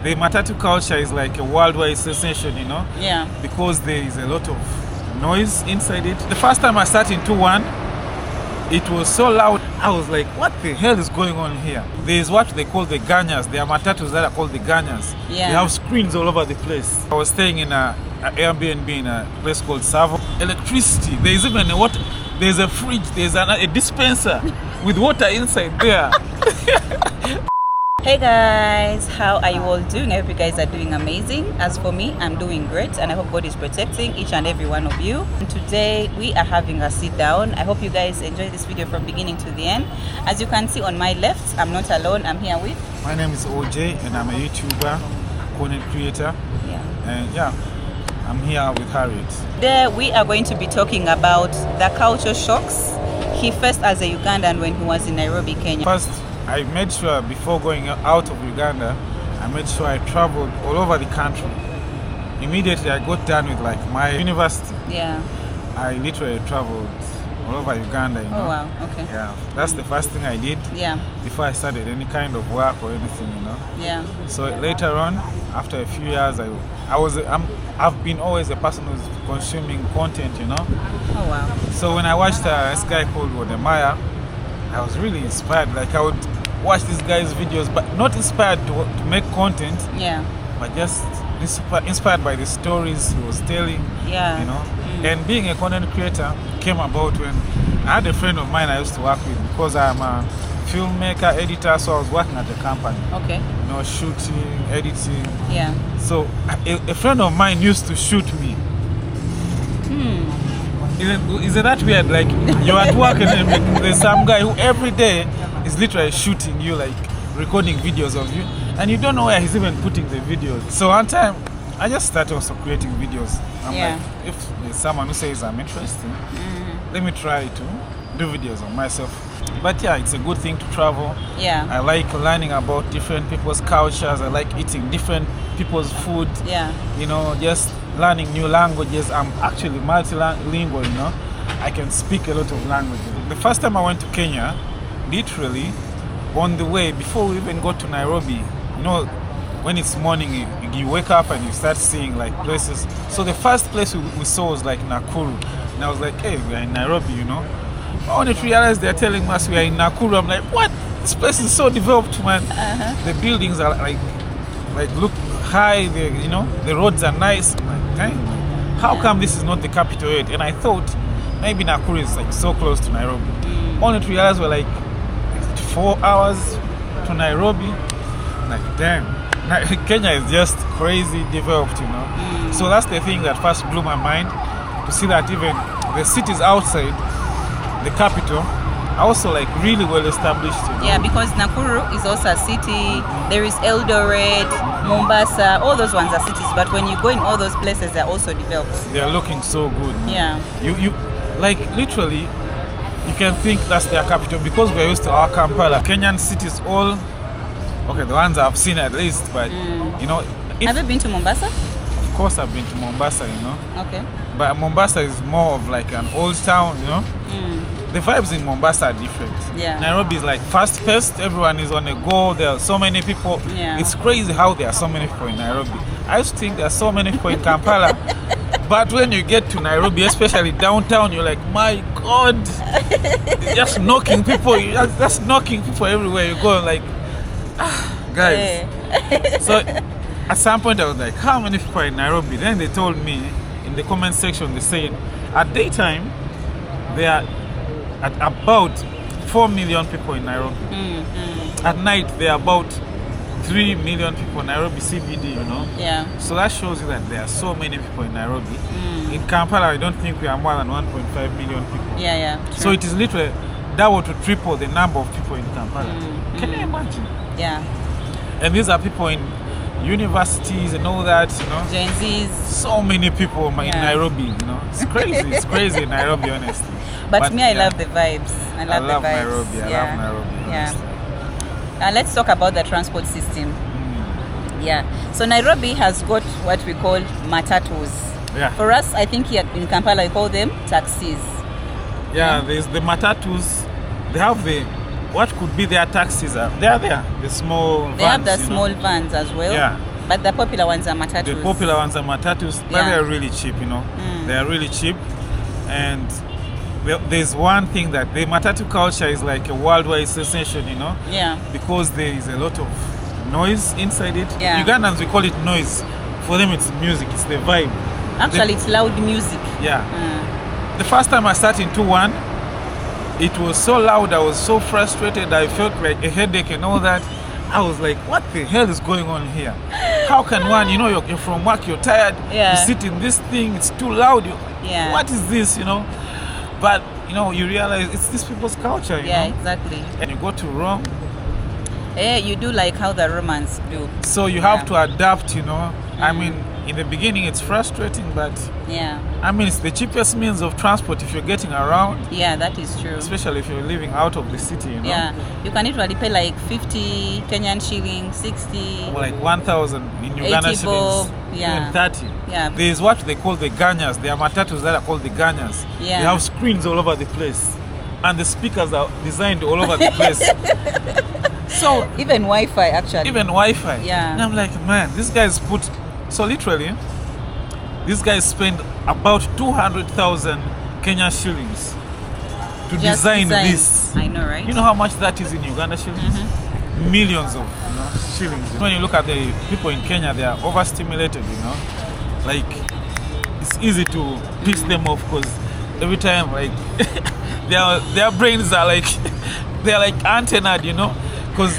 The matatu culture is like a worldwide sensation, you know? Yeah. Because there is a lot of noise inside it. The first time I sat into one, it was so loud. I was like, what the hell is going on here? There's what they call the ganyas. There are matatus that are called the ganyas. Yeah. They have screens all over the place. I was staying in a Airbnb in a place called Savo. Electricity. There's even there's a fridge. There's a dispenser with water inside there. Hey guys, how are you all doing? I hope you guys are doing amazing. As for me, I'm doing great, and I hope God is protecting each and every one of you. And today we are having a sit down. I hope you guys enjoy this video from beginning to the end. As you can see on my left, I'm not alone. I'm here with... My name is OJ and I'm a YouTuber, content creator. Yeah. And yeah, I'm here with Harriet. Today we are going to be talking about the culture shocks he faced as a Ugandan when he was in Nairobi, Kenya. First, I made sure before going out of Uganda, I made sure I traveled all over the country. Immediately I got done with like my university. Yeah. I literally traveled all over Uganda, you know. Oh wow, okay. Yeah, that's the first thing I did. Yeah. Before I started any kind of work or anything, you know. Yeah. So later on, after a few years, I've been always a person who's consuming content, you know. Oh wow. So when I watched this guy called Wodemaya, I was really inspired. Like I would watch this guy's videos, but not inspired to make content. Yeah. But just inspired by the stories he was telling. Yeah. You know. And being a content creator came about when I had a friend of mine I used to work with, because I'm a filmmaker, editor, so I was working at the company. Okay. You know, shooting, editing. Yeah. So a friend of mine used to shoot me. Isn't that weird? Like you're at work and there's some guy who every day is literally shooting you, like recording videos of you, and you don't know where he's even putting the videos. So one time I just started also creating videos. I'm like, if there's someone who says I'm interesting, let me try to do videos on myself. But yeah, it's a good thing to travel. Yeah. I like learning about different people's cultures. I like eating different people's food. Yeah. You know, just learning new languages. I'm actually multilingual, you know. I can speak a lot of languages. The first time I went to Kenya, literally, on the way, before we even got to Nairobi, you know, when it's morning, you wake up and you start seeing like places. So the first place we saw was like Nakuru. And I was like, hey, we're in Nairobi, you know. Only to realize they're telling us we are in Nakuru. I'm like, what? This place is so developed, man. The buildings are like look high. You know, the roads are nice. I'm like, dang, how come this is not the capital yet? And I thought maybe Nakuru is like so close to Nairobi. Only to realize we're like 4 hours to Nairobi. I'm like, damn, Kenya is just crazy developed, you know. So that's the thing that first blew my mind, to see that even the cities outside the capital are also like really well established, you know? Yeah, because Nakuru is also a city. There is Eldoret, Mombasa, all those ones are cities, but when you go in all those places, they're also developed. They are looking so good. Yeah. You like literally you can think that's their capital, because we're used to our Kampala. Kenyan cities all okay, the ones I've seen at least, but you know, have you been to Mombasa? Of course I've been to Mombasa, you know. Okay. But Mombasa is more of like an old town, you know. The vibes in Mombasa are different. Yeah. Nairobi is like fast-paced. Everyone is on a go. There are so many people. Yeah. It's crazy how there are so many people in Nairobi. I used to think there are so many people in Kampala. But when you get to Nairobi, especially downtown, you're like, my God, just knocking people. Just knocking people everywhere you go. Like, guys. So at some point I was like, how many people are in Nairobi? Then they told me in the comment section, they said at daytime there are at about 4 million people in Nairobi. At night there are about 3 million people in Nairobi CBD, you know. Yeah. So that shows you that there are so many people in Nairobi. In Kampala, I don't think we are more than 1.5 million people. Yeah, yeah. True. So it is literally double to triple the number of people in Kampala. Can you imagine? Yeah. And these are people in universities and all that, you know. Gen Zs. So many people in Nairobi, you know. It's crazy. It's crazy in Nairobi, honestly. But me, I love the vibes. I love the vibes. Nairobi. I love Nairobi, honestly. Let's talk about the transport system. Yeah. So Nairobi has got what we call matatus. Yeah. For us, I think here in Kampala, we call them taxis. Yeah, there's the matatus. They have what could be their taxis. They are there. The small vans. They have the small vans as well. Yeah. But the popular ones are matatus. The popular ones are matatus, but they are really cheap, you know. They are really cheap. And there's one thing that the matatu culture is like a worldwide sensation, you know. Yeah. Because there is a lot of noise inside it. Yeah. Ugandans, we call it noise. For them, it's music. It's the vibe. Actually, it's loud music. Yeah. The first time I sat into one, it was so loud. I was so frustrated. I felt like a headache and all that. I was like, what the hell is going on here? How can one, you know, you're from work, you're tired, you sit in this thing, it's too loud. What is this, you know? But, you know, you realize it's these people's culture, you know? Exactly. And you go to Rome. Yeah, you do like how the Romans do. So you have to adapt, you know? I mean, in the beginning it's frustrating, but I mean, it's the cheapest means of transport if you're getting around. Yeah, that is true. Especially if you're living out of the city, you know. Yeah, you can literally pay like 50 Kenyan shillings, 60. Or like 1,000 in Uganda shillings. Even 30. Yeah. There's what they call the ganyas. There are matatus that are called the ganyas. Yeah. They have screens all over the place. And the speakers are designed all over the place. So even Wi-Fi, actually. Even Wi-Fi. Yeah. And I'm like, man, these guys put... So literally, these guys spend about 200,000 Kenya shillings to design this. I know, right? You know how much that is in Uganda shillings? Millions of shillings. When you look at the people in Kenya, they are overstimulated, you know. Like, it's easy to piss them off because every time, like, their brains are like, they're like antennaed, you know. Because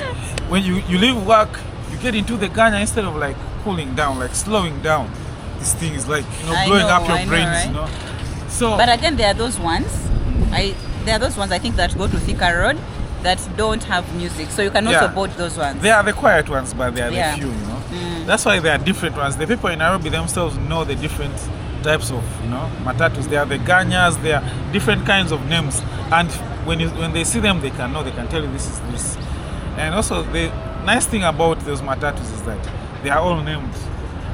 when you leave work, you get into the Ghana instead of like cooling down, like slowing down. This thing is like, you know, blowing up your brains, right? You know. So, but again, there are those ones. I think that go to Thika Road that don't have music, so you can also board those ones. They are the quiet ones, but they are the few, you know. That's why there are different ones. The people in Nairobi themselves know the different types of, you know, matatus. They are the ganyas. They are different kinds of names, and when they see them, they can tell you this is this. And also the nice thing about those matatus is that they are all named,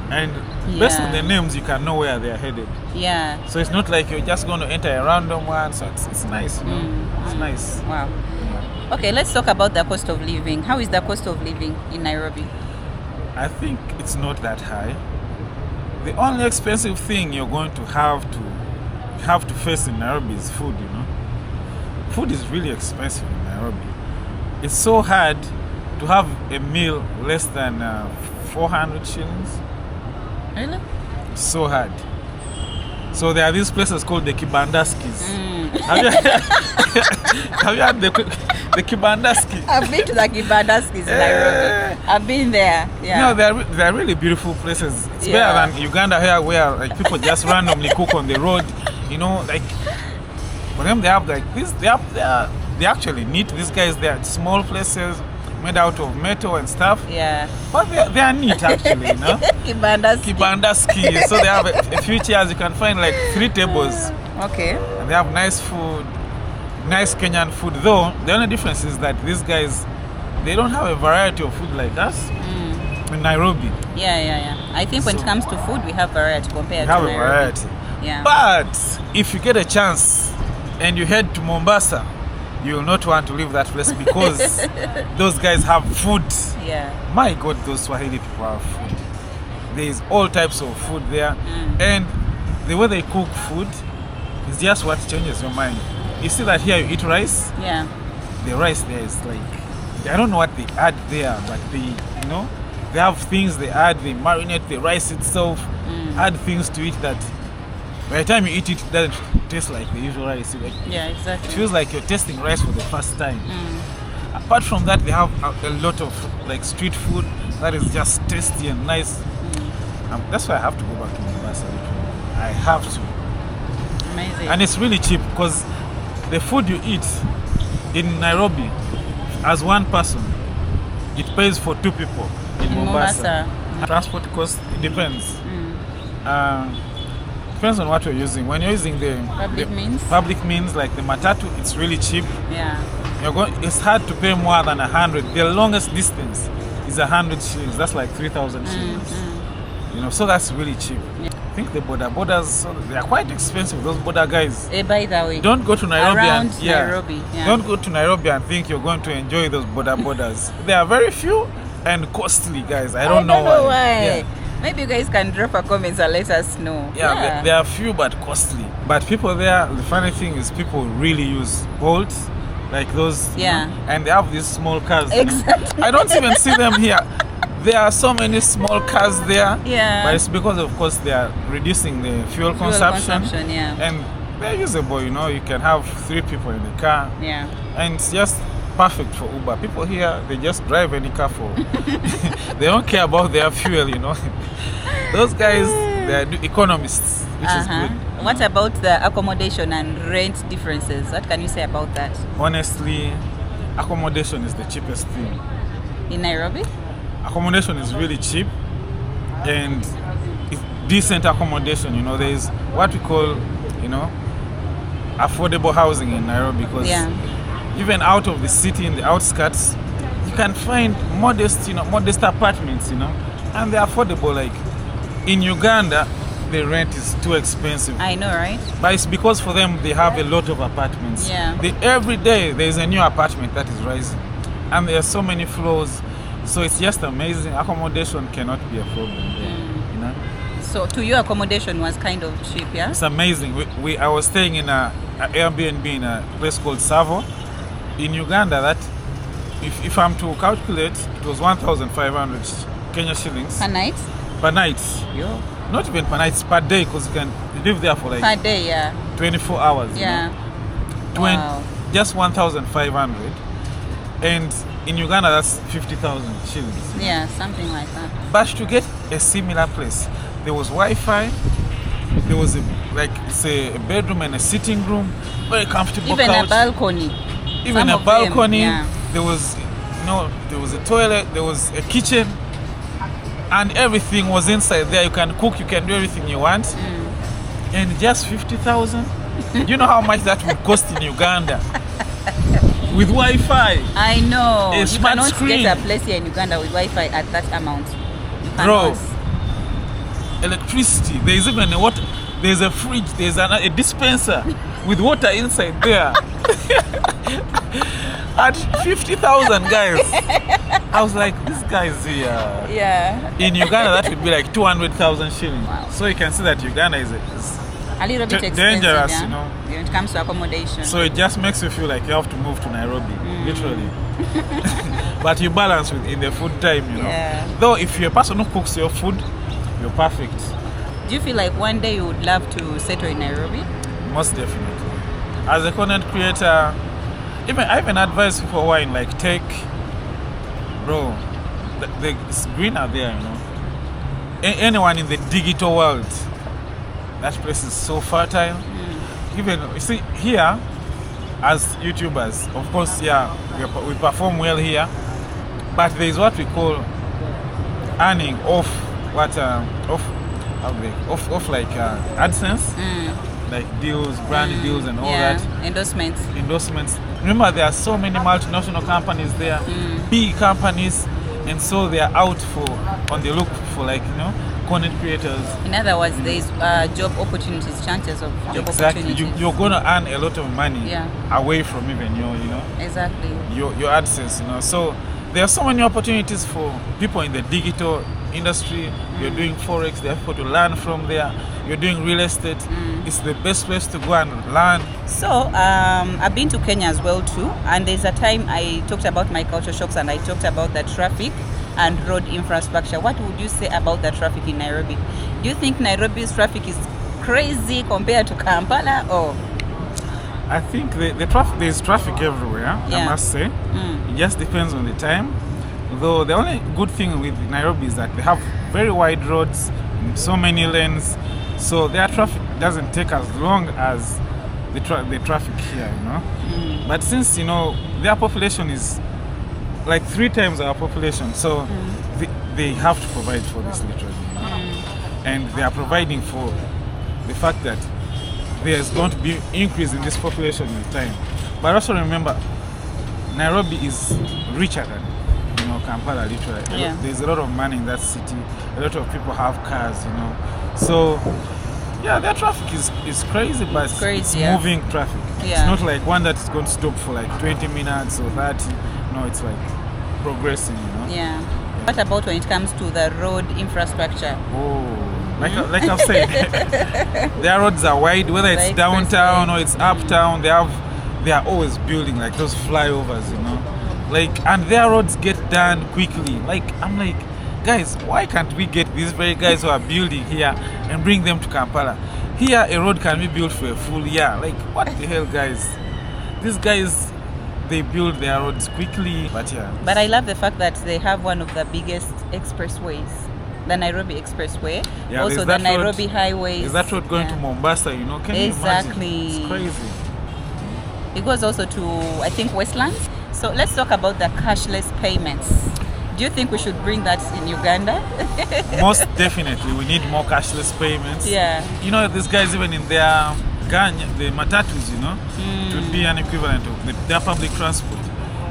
and based on the names, you can know where they are headed. Yeah. So it's not like you're just going to enter a random one. So it's nice, you know. It's nice. Wow. Yeah. Okay, let's talk about the cost of living. How is the cost of living in Nairobi? I think it's not that high. The only expensive thing you're going to have to face in Nairobi is food. You know, food is really expensive in Nairobi. It's so hard to have a meal less than 400 shillings. Really? So hard. So there are these places called the Kibandaskis. Have you had the Kibandaski? I've been to the Kibandaskis in Nairobi. I've been there. Yeah. No, they're really beautiful places. It's better than Uganda here, where like people just randomly cook on the road. You know, like for them they have like this. They actually neat. These guys, they are small places made out of metal and stuff. Yeah. But they are neat actually, you know. Kibandaski. So they have a few chairs. You can find like 3 tables. Okay. And they have nice food, nice Kenyan food. Though the only difference is that these guys, they don't have a variety of food like us in Nairobi. Yeah. I think when it comes to food, we have variety compared to Nairobi. We have a variety. Yeah. But if you get a chance and you head to Mombasa, you will not want to leave that place because those guys have food. Yeah. My God, those Swahili people have food. There is all types of food there. And the way they cook food is just what changes your mind. You see that here you eat rice? Yeah. The rice there is like, I don't know what they add there, but they have things they add, they marinate the rice itself, add things to it that by the time you eat it, it doesn't taste like the usual rice. Like, yeah, exactly. It feels like you're tasting rice for the first time. Apart from that, they have a lot of like street food that is just tasty and nice. That's why I have to go back to Mombasa. I have to. Amazing. And it's really cheap because the food you eat in Nairobi, as one person, it pays for 2 people in Mombasa. Transport cost, it depends. Depends on what you're using. When you're using the public means like the matatu, it's really cheap. Yeah. It's hard to pay more than 100. The longest distance is 100 shillings. That's like 3,000 shillings. You know, so that's really cheap. Yeah. I think the borders, they are quite expensive. Those border guys. By the way, don't go to Nairobi. Nairobi. Yeah. Don't go to Nairobi and think you're going to enjoy those borders. They are very few and costly, guys. I don't know why. Maybe you guys can drop a comment and let us know. Yeah. They are few but costly. But people there, the funny thing is people really use Bolts, like those. Yeah. And they have these small cars. Exactly. I don't even see them here. There are so many small cars there. Yeah. But it's because, of course, they are reducing the fuel consumption. Yeah. And they're usable, you know. You can have 3 people in the car. Yeah. And it's just perfect for Uber. People here, they just drive any car for. They don't care about their fuel, you know. Those guys, they're economists, which is good. What about the accommodation and rent differences? What can you say about that? Honestly, accommodation is the cheapest thing. In Nairobi? Accommodation is really cheap and it's decent accommodation. You know, there is what we call, you know, affordable housing in Nairobi because even out of the city in the outskirts, you can find modest apartments, you know, and they're affordable. Like in Uganda, the rent is too expensive. I know, right? But it's because for them, they have a lot of apartments. Yeah. Every day, there's a new apartment that is rising. And there are so many floors. So it's just amazing. Accommodation cannot be a problem there, you know? So to you, accommodation was kind of cheap, yeah? It's amazing. I was staying in a Airbnb in a place called Savo in Uganda. That if I'm to calculate, it was 1,500 Kenya shillings Per night? per night. Yo. Not even per night, it's per day because you can live there for like Per day, yeah. 24 hours. you Yeah. know? Wow. Just 1,500. And in Uganda, that's 50,000 shillings. you know? Yeah, something like that. But to get a similar place, there was Wi-Fi, there was a bedroom and a sitting room, very comfortable Even couch. a balcony. Even Some a of them, balcony. yeah. There was a toilet, there was a kitchen, and everything was inside there. You can cook, you can do everything you want. And just 50,000? You know how much that would cost in Uganda? With Wi-Fi. I know. A You smart cannot screen. get a place here in Uganda with Wi-Fi at that amount. You Bro, cannot. electricity. There's even a water. There's a fridge. There's a dispenser with water inside there. At 50,000, guys. I was like, this guy's here. Yeah. In Uganda, that would be like 200,000 shillings. Wow. So you can see that Uganda is A little bit expensive, dangerous, yeah? you know. When it comes to accommodation. so it just makes you feel like you have to move to Nairobi, literally. But you balance in the food time, you know. Yeah. Though if you're a person who cooks your food, you're perfect. Do you feel like one day you would love to settle in Nairobi? Most definitely. As a content creator, I even advise people who are in like tech, bro, it's greener there, you know. Anyone in the digital world, that place is so fertile. Even, you see, here, as YouTubers, of course, yeah, we perform well here, but there is what we call earning off like AdSense, like deals, brand deals and all that. Endorsements. Remember, there are so many multinational companies there, big companies, and so they are out on the look for, like, you know, content creators. In other words, there is job opportunities, chances of job opportunities. You're going to earn a lot of money away from even Exactly. your AdSense, you know. So there are so many opportunities for people in the digital industry. You're doing forex, there are people to learn from there. You're doing real estate. It's the best place to go and learn. So I've been to Kenya as well too, and there's a time I talked about my culture shocks and I talked about the traffic and road infrastructure. What would you say about the traffic in Nairobi? Do you think Nairobi's traffic is crazy compared to Kampala, or? I think there's traffic everywhere, I must say. It just depends on the time. Though the only good thing with Nairobi is that they have very wide roads, so many lanes, so their traffic doesn't take as long as the traffic here, you know. But since, you know, their population is like 3 times our population, so they have to provide for this, literally. And they are providing for the fact that there's going to be increase in this population with time. But also remember, Nairobi is richer than, you know, Kampala, literally. There's a lot of money in that city. A lot of people have cars, you know. So yeah, their traffic is crazy, but it's moving traffic. It's not like one that's going to stop for like 20 minutes or 30. No, it's like progressing, you know. What about when it comes to the road infrastructure? Oh, like I've said, their roads are wide, whether it's Like downtown or it's uptown. They are always building like those flyovers, you know. Like, and their roads get done quickly. Like, I'm like, guys, why can't we get these very guys who are building here and bring them to Kampala? Here, a road can be built for a full year. Like, what the hell, guys? These guys, they build their roads quickly, but yeah. But I love the fact that they have one of the biggest expressways, the Nairobi Expressway, Yeah, also there's the that road- Nairobi highways. Is that road going to Mombasa, you know? Can you Exactly. imagine? It's crazy. It goes also to, I think, Westlands. So let's talk about the cashless payments. Do you think we should bring that in Uganda? Most definitely, we need more cashless payments. Yeah. You know, these guys, even in their the matatus, you know, it would be an equivalent of their public transport.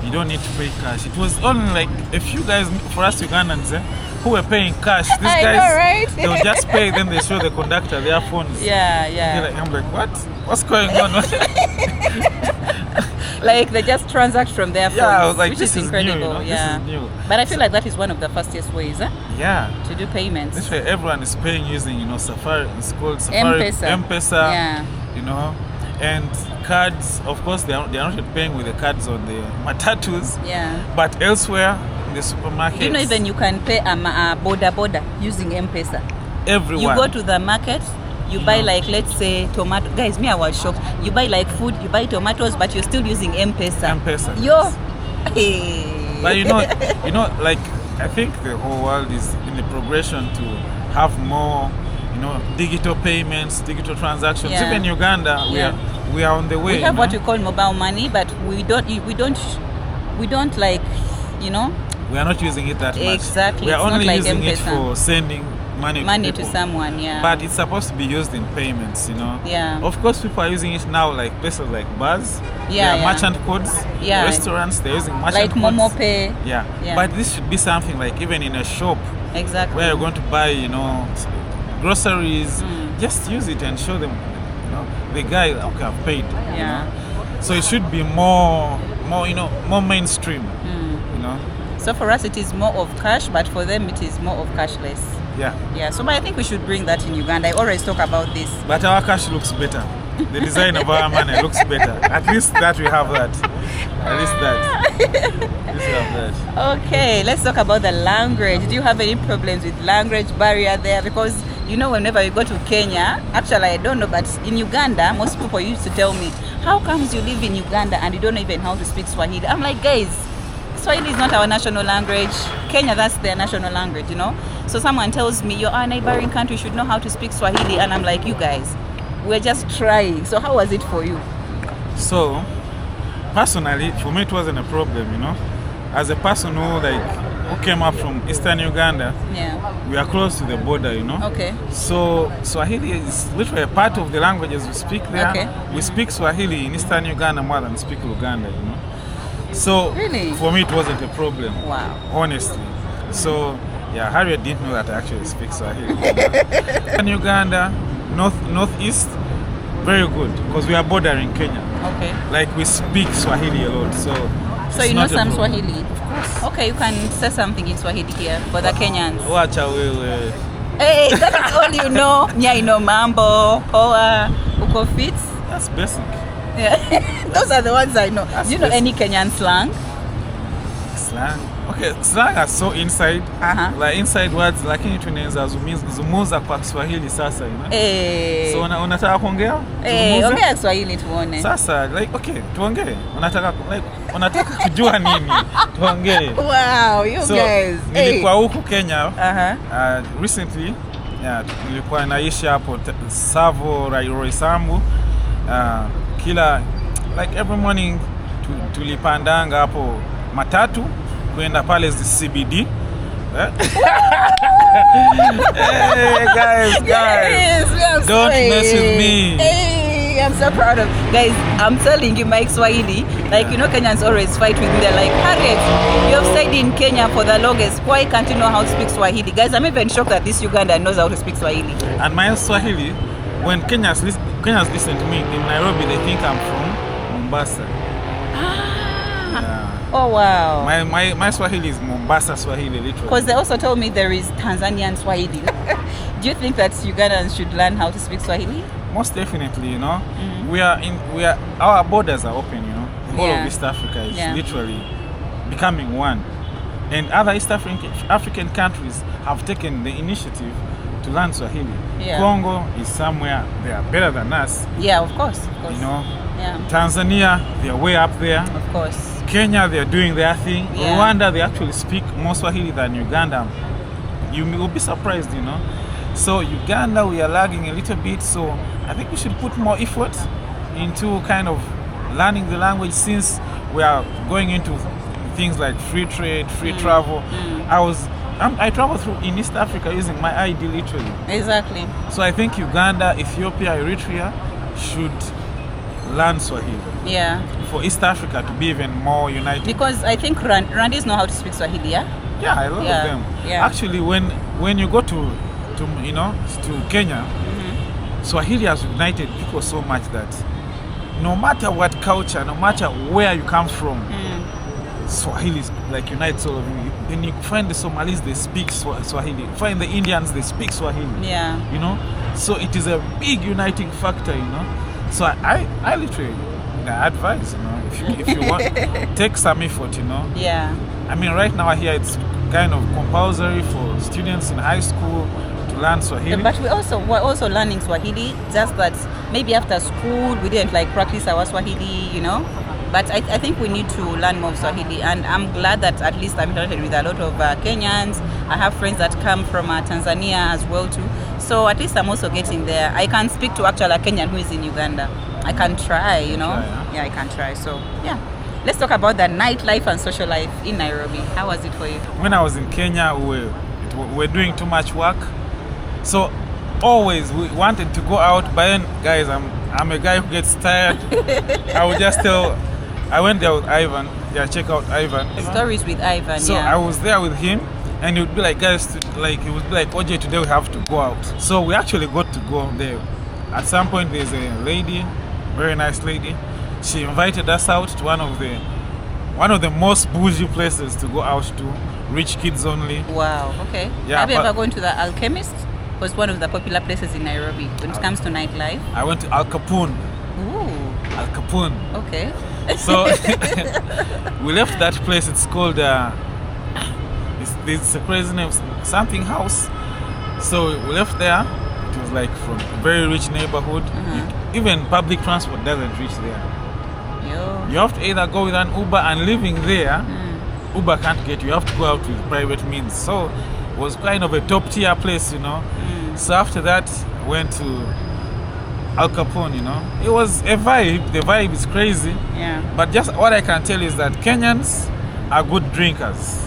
You don't need to pay cash. It was only like a few guys, for us Ugandans, who were paying cash. These I guys, know, right? they'll just pay, then they show the conductor their phones. Yeah. I'm like, what? What's going on? Like they just transact from their phones, Yeah, I was like, which this is is new, incredible. you know, this Yeah. is new. But I feel like that is one of the fastest ways Yeah. to do payments. This way, everyone is paying using, you know, Safari. It's called Safari M-Pesa. Yeah. You know, and cards. Of course, they are not yet paying with the cards on the matatus. Yeah. But elsewhere in the supermarket, You know, even you can pay a boda using M-Pesa. everyone. You go to the market, you buy like, let's say, tomato. Guys, me, I was shocked. You buy like food, you buy tomatoes, but you're still using M-Pesa. M-Pesa. Yo. Hey. But you know, like I think the whole world is in the progression to have more, you know, digital payments, digital transactions. Yeah. Even Uganda, we are on the way. We have you what know? we call mobile money, but we don't like, you know, We are not using it that much. Exactly. We are It's not only like using it M-Pesa. for sending money to people. someone. Yeah. But it's supposed to be used in payments, you know. Yeah. Of course, people are using it now, like places like bars. Yeah, There are merchant codes. Yeah. Restaurants, they're using merchant like codes. Momo Pay. Yeah. Yeah. But this should be something like even in a shop Exactly. where you're going to buy, you know, groceries. Mm. Just use it and show them, you know, the guy, okay, I've paid. you Yeah. know. So it should be more, you know, more mainstream. Mm. You know. So for us, it is more of cash, but for them, it is more of cashless. Yeah. Yeah. So, but I think we should bring that in Uganda. I always talk about this. But our cash looks better. The design of our money looks better. At least that we have that. At least that. At least we have that. Okay, let's talk about the language. Do you have any problems with language barrier there? Because you know, whenever you go to Kenya, actually I don't know, but in Uganda, most people used to tell me, how comes you live in Uganda and you don't know even how to speak Swahili? I'm like, guys, Swahili is not our national language. Kenya, that's their national language, you know? So someone tells me, you're a neighboring country, you should know how to speak Swahili. And I'm like, you guys, we're just trying. So how was it for you? So, personally, for me it wasn't a problem, you know. As a person who came up from Eastern Uganda, Yeah. we are close to the border, you know. Okay. So Swahili is literally a part of the languages we speak there. Okay. We speak Swahili in Eastern Uganda more than we speak Luganda, you know. So Really? for me it wasn't a problem. Wow. Honestly. So yeah, Harriet didn't know that I actually speak Swahili. You know? In Uganda, northeast, very good because we are bordering Kenya. Okay. Like we speak Swahili a lot, so. So it's you know not a some problem. Swahili? Of course. Okay, you can say something in Swahili here for the Kenyans. Wacha wewe. Hey, that's all you know. Yeah, you know mambo, poa, uko fit. That's basic. Yeah. Those are the ones I know. That's Do you know basic. any Kenyan slang? Slang. Okay, slang are so inside. Uh-huh. Like inside words lakini tunaweza zumuza kwa Kiswahili sasa, you know? Eh. So unataka kuongea? Eh, Tuzungumze? ongea Kiswahili tuone. Sasa like okay, tuongee. Unataka kujua nini? Tuongee. Wow, you So guys. nilikuwa huku Kenya. Uh-huh. Recently, nilikuwa naishi hapo Savo Roysambu. Kila like every morning tulipandanga hapo matatu kwenda pale CBD. Hey guys, Yes, I'm don't sorry. mess with me. Hey, I'm so proud of guys. I'm telling you, my Swahili, like you know, Kenyans always fight with me. They're like, Harriet, you have stayed in Kenya for the longest. Why can't you know how to speak Swahili? Guys, I'm even shocked that this Ugandan knows how to speak Swahili. And my Swahili, when Kenyans listen to me in Nairobi, they think I'm from Mombasa. Ah. Yeah. Oh wow. My Swahili is Mombasa Swahili, literally. Because they also told me there is Tanzanian Swahili. Do you think that Ugandans should learn how to speak Swahili? Most definitely, you know. Our borders are open, you know. The whole of East Africa is literally becoming one. And other East African countries have taken the initiative to learn Swahili. Yeah. Congo is somewhere they are better than us. Yeah, of course. You know. Yeah. Tanzania, they are way up there. Of course. Kenya, they are doing their thing. Yeah. Rwanda, they actually speak more Swahili than Uganda. You will be surprised, you know. So Uganda, we are lagging a little bit. So I think we should put more effort into kind of learning the language, since we are going into things like free trade, free travel. I travel through in East Africa using my ID, literally. Exactly. So I think Uganda, Ethiopia, Eritrea should learn Swahili. Yeah. For East Africa to be even more united. Because I think Rwandese know how to speak Swahili, yeah? Yeah, I love them. Yeah. Actually, when you go to Kenya, Swahili has united people so much that no matter what culture, no matter where you come from, Swahili is like unites all of you. Then you find the Somalis, they speak Swahili. Find the Indians, they speak Swahili. Yeah. You know, so it is a big uniting factor. You know, so I literally advise, you know, if you want, take some effort. You know. Yeah. I mean, right now here it's kind of compulsory for students in high school to learn Swahili. But we're also learning Swahili. Just that maybe after school we didn't like practice our Swahili, you know. But I think we need to learn more Swahili, and I'm glad that at least I'm interacted with a lot of Kenyans. I have friends that come from Tanzania as well too. So at least I'm also getting there. I can speak to actually a Kenyan who is in Uganda. I can try, you know. Yeah, I can try. So yeah, let's talk about the nightlife and social life in Nairobi. How was it for you? When I was in Kenya, we were doing too much work, so always we wanted to go out. But then, guys, I'm a guy who gets tired. I would just tell. I went there with Ivan. Yeah, check out Ivan. Stories with Ivan. So yeah. I was there with him, and it would be like, guys, he would be like, OJ, today we have to go out. So we actually got to go there. At some point, there's a lady, very nice lady. She invited us out to one of the most bougie places to go out to, rich kids only. Wow. Okay. Yeah, have you ever gone to the Alchemist? It was one of the popular places in Nairobi when it comes to nightlife. I went to Al Capone. Ooh. Al Capone. Okay. So we left that place. It's called it's a crazy name, something house. So we left there. It was like from a very rich neighborhood. Even public transport doesn't reach there. You have to either go with an Uber, and living there, Uber can't get you. You have to go out with private means. So it was kind of a top tier place, you know. So after that, went to Al Capone, you know. It was a vibe. The vibe is crazy. Yeah. But just what I can tell is that Kenyans are good drinkers.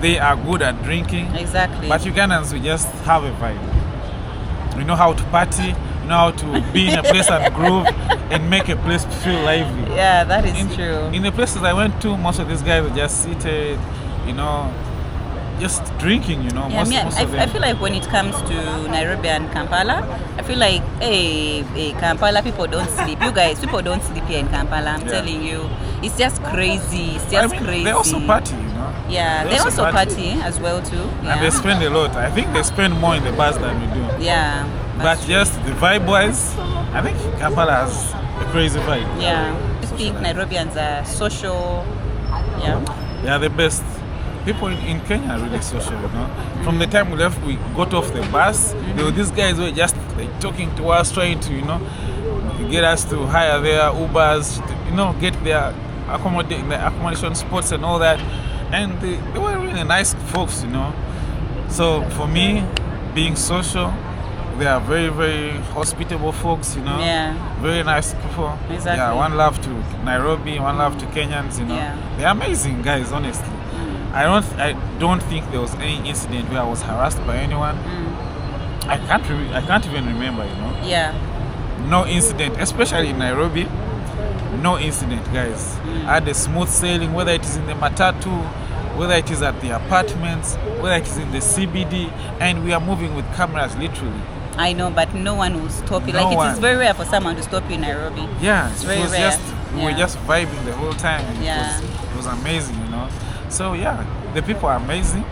They are good at drinking. Exactly. But Ugandans, we just have a vibe. We know how to party. We know how to be in a place and groove and make a place feel lively. Yeah, that is true. In the places I went to, most of these guys were just seated, you know, just drinking, you know. Yeah, most of them. I feel like when it comes to Nairobi and Kampala, I feel like, hey, Kampala, people don't sleep. You guys, people don't sleep here in Kampala. I'm telling you. It's just crazy. It's just crazy. They also party, you know. Yeah, they also party as well too. Yeah. And they spend a lot. I think they spend more in the bars than we do. Yeah. But just the vibe-wise, I think Kampala has a crazy vibe. Yeah. I think Nairobians are social. Yeah. They are the best. People in Kenya are really social, you know. From the time we left, we got off the bus. There were these guys who were just like talking to us, trying to, you know, get us to hire their Ubers, to, you know, get their accommodation spots and all that. And they were really nice folks, you know. So for me, being social, they are very, very hospitable folks, you know. Yeah. Very nice people. Exactly. Yeah, one love to Nairobi, one love to Kenyans, you know. Yeah. They're amazing guys, honestly. I don't think there was any incident where I was harassed by anyone. I can't even remember, you know. Yeah. No incident, especially in Nairobi. No incident, guys. I had a smooth sailing, whether it is in the matatu, whether it is at the apartments, whether it is in the CBD, and we are moving with cameras, literally. I know, but no one will stop you. No like one. It is very rare for someone to stop you in Nairobi. Yeah, it's very it was rare. just We were just vibing the whole time. And Yeah. it was amazing, you know. So yeah, the people are amazing.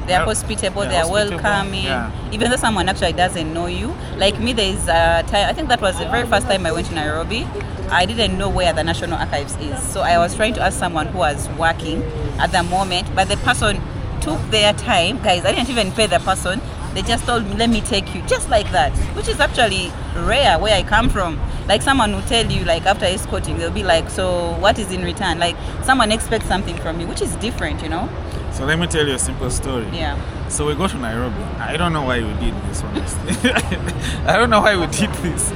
They are hospitable, they are hospitable, welcoming. yeah. Even though someone actually doesn't know you. Like me, there is a time, I think that was the very first time I went to Nairobi. I didn't know where the National Archives is. So I was trying to ask someone who was working at the moment, but the person took their time. Guys, I didn't even pay the person. They just told me, let me take you, just like that, which is actually rare where I come from. Like someone will tell you, like after escorting, they'll be like, so what is in return? Like someone expects something from you, which is different, you know? So let me tell you a simple story. Yeah. So we go to Nairobi. I don't know why we did this, honestly. I don't know why we did this.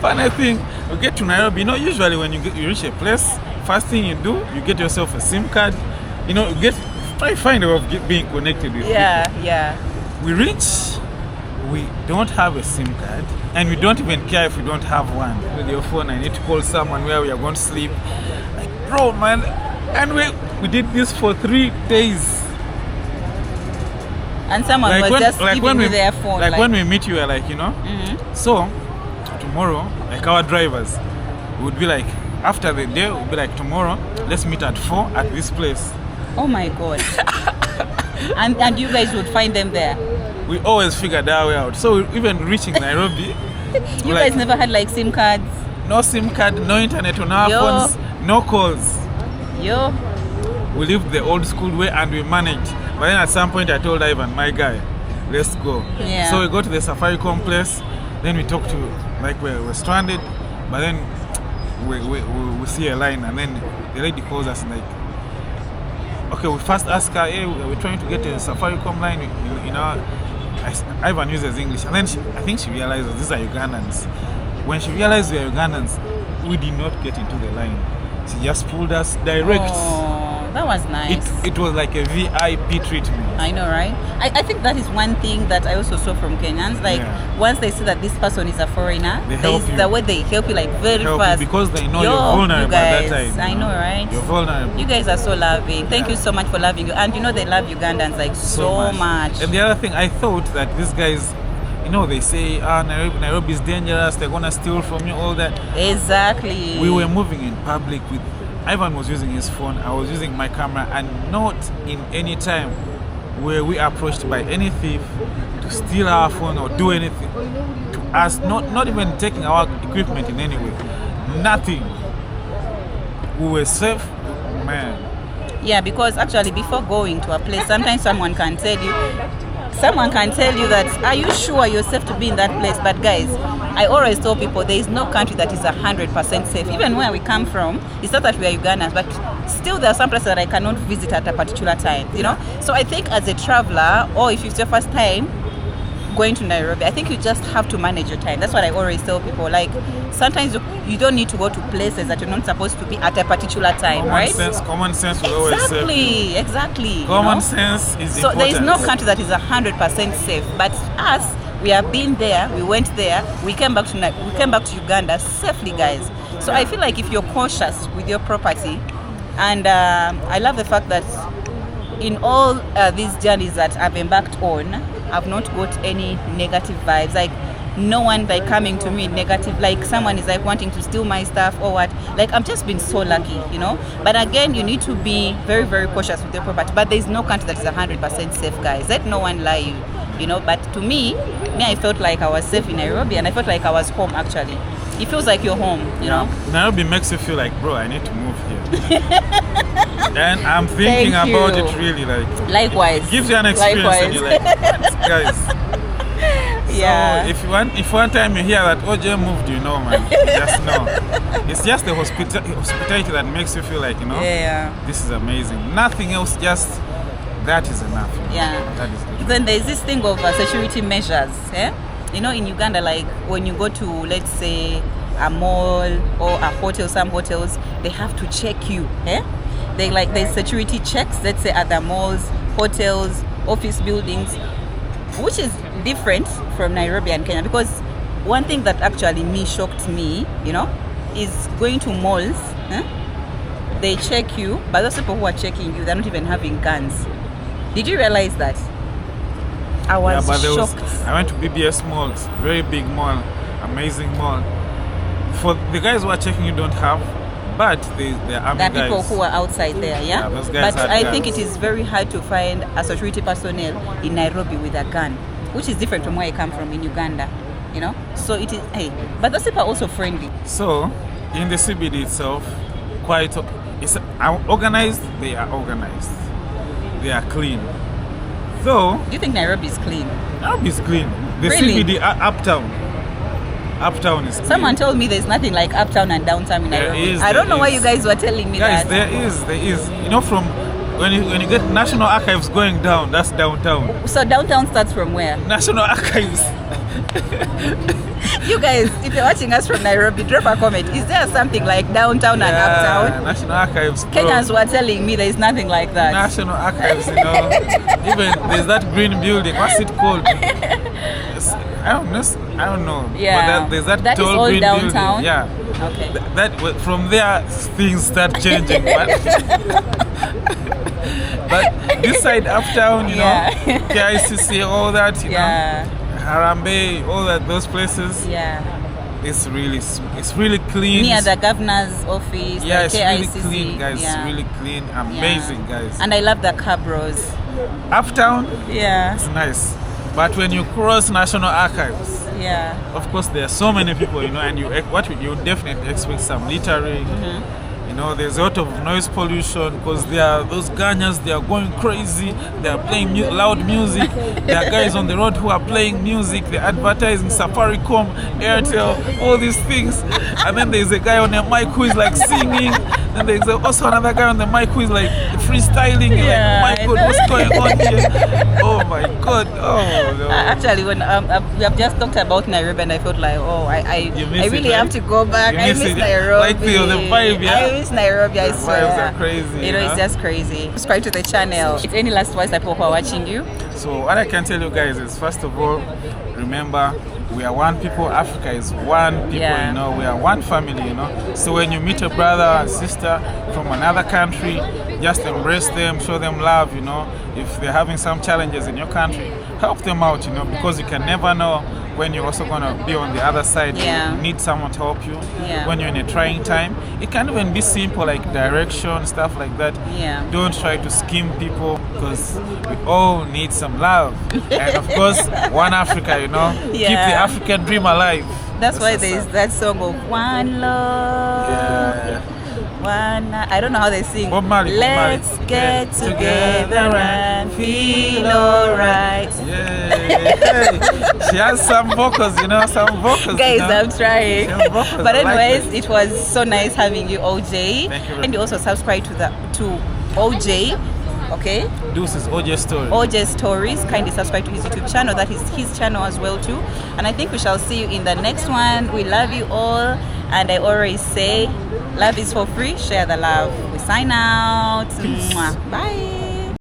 Funny thing, we get to Nairobi. You know, usually when you reach a place, first thing you do, you get yourself a SIM card. You know, try find a way of being connected with people. Yeah. We reach, we don't have a SIM card, and we don't even care if we don't have one. With your phone, I need to call someone where we are going to sleep. Like, bro, man. And we did this for 3 days. And someone was just giving you their phone. Like when we meet you, we're like, you know. So, tomorrow, like our drivers, would be like, after the day, we'll be like, tomorrow, let's meet at 4 at this place. Oh my God. and you guys would find them there? We always figured our way out. So even reaching Nairobi, you guys never had like SIM cards? No SIM card, no internet on our phones, no calls. Yo. We lived the old school way and we managed. But then at some point I told Ivan, my guy, let's go. Yeah. So we go to the Safaricom place. Then we talk to, like we're stranded. But then we see a line and then the lady calls us and like, okay, we first ask her, hey, we're trying to get a Safaricom line, you know. Ivan uses English, and then I think she realizes these are Ugandans. When she realized we are Ugandans, we did not get into the line. She just pulled us direct. Oh, that was nice. It was like a VIP treatment. I know, right? I think that is one thing that I also saw from Kenyans. Like, once they see that this person is a foreigner, the way they help you, like, very fast. Because they know you're vulnerable at that time. I know, right? You're vulnerable. You guys are so loving. Thank you so much for loving you. And you know they love Ugandans, like, so much. And the other thing, I thought that these guys, you know, they say, Nairobi is dangerous, they're going to steal from you, all that. Exactly. We were moving in public with, Ivan was using his phone, I was using my camera, and not in any time were we approached by any thief to steal our phone or do anything to us, not even taking our equipment in any way. Nothing. We were safe, man. Yeah, because actually before going to a place, sometimes someone can tell you that, are you sure you're safe to be in that place? But guys, I always tell people there is no country that is 100% safe. Even where we come from, it's not that we are Ugandans, but still there are some places that I cannot visit at a particular time, you know? So I think as a traveler, or if it's your first time going to Nairobi, I think you just have to manage your time. That's what I always tell people. Like, sometimes you don't need to go to places that you're not supposed to be at a particular time, right? Common sense will always save. Exactly. Common sense is so important. there is no country that is 100% safe. But us, we have been there. We went there. We came back to Uganda safely, guys. So I feel like if you're cautious with your property, and I love the fact that in all these journeys that I've embarked on, I've not got any negative vibes. Like, no one like coming to me negative, like someone is like wanting to steal my stuff or what. Like, I've just been so lucky, you know. But again, you need to be very, very cautious with your property. But there's no country that is 100% safe, guys. Let no one lie you know. But to me, I felt like I was safe in Nairobi, and I felt like I was home. Actually, it feels like you're home, you know. Nairobi makes you feel like, bro, I need to move here. And I'm thinking about it really, like, likewise. It gives you an experience, and you're like, what, guys? Yeah. So if one time you hear that OJ moved, you know, man, just know. It's just the hospitality that makes you feel like, you know, this is amazing. Nothing else, just that is enough. Yeah. That is good. Then there's this thing of security measures. You know, in Uganda, like when you go to, let's say, a mall or a hotel, some hotels, they have to check you. There's security checks, let's say at the malls, hotels, office buildings, which is different from Nairobi and Kenya. Because one thing that actually shocked me, you know, is going to malls. They check you, but those people who are checking you, they're not even having guns. Did you realize that? I was shocked. I went to BBS Mall, very big mall, amazing mall. For the guys who are checking, you don't have, but there are There are people who are outside there, yeah? those guys But are I guns. think it is very hard to find a security personnel in Nairobi with a gun, which is different from where I come from in Uganda, you know? So it is, hey, but those people are also friendly. So, in the CBD itself, it's organized. They are organized. They are clean. Though Do you think Nairobi is clean? Nairobi is clean. The Really? CBD uptown is clean. Someone told me there's nothing like uptown and downtown in There Nairobi. is, I don't there know why is. you guys were telling me Guys, that. there is. You know, from when you get National Archives going down, that's downtown. So downtown starts from where? National Archives. You guys, if you're watching us from Nairobi, drop a comment. Is there something like downtown and uptown? National Archives. bro. Kenyans were telling me there's nothing like that. National Archives, you know. Even there's that green building. What's it called? I don't know. Yeah. But there's that That is tall all green downtown? building. Yeah. Okay. That from there things start changing. But this side uptown, you Yeah. know, KICC, all that, you Yeah. know, Harambe, all that, those places. Yeah. It's really clean. Near the governor's office, Yeah, the it's really KICC. clean, guys. Yeah. It's really clean, Yeah. amazing, guys. And I love the cabros. Uptown, Yeah. it's nice, but when you cross National Archives, Yeah. of course there are so many people, you know, and you definitely expect some littering. You know, there's a lot of noise pollution because there are those Ghanaians, they are going crazy, they are playing loud music. There are guys on the road who are playing music, they're advertising Safaricom, Airtel, all these things. And then there's a guy on a mic who is like singing. And there's also another guy on the mic who is like freestyling. You're Yeah, like, oh my God, what's going on here? Oh my God, oh no. Actually, when we have just talked about Nairobi, and I felt like, oh, I You miss really it, right? have to go back. You I miss miss it, Nairobi. like the vibe, yeah? I miss Nairobi. I The swear. vibes are crazy, You know, yeah? it's just crazy. Subscribe to the channel. If any last words that people who are watching you. So what I can tell you guys is, first of all, remember, we are one people. Africa is one people, Yeah. you know. We are one family, you know. So when you meet a brother and sister from another country, just embrace them, show them love, you know. If they're having some challenges in your country, help them out, you know, because you can never know when you're also going to be on the other side. Yeah. You need someone to help you. Yeah. When you're in a trying time, it can even be simple, like direction, stuff like that. Yeah. Don't try to scheme people, because we all need some love. And of course, one Africa, you know. Keep Yeah. the African dream alive. That's why what's there is up. that song of One Love. Yeah. One, I don't know how they sing. Bob Marley, Bob Marley. Let's get together and feel alright. Yeah. Hey, she has some vocals, you know, some vocals. Guys, you know? I'm trying. Some vocals, But I like anyways, it. it was so nice having you, OJ. Thank you very And you also subscribe to OJ. Okay, Deuces, OJ Story. OJ Stories. Kindly subscribe to his YouTube channel. That is his channel as well too. And I think we shall see you in the next one. We love you all, and I always say, love is for free. Share the love. We sign out. Mwah. Bye.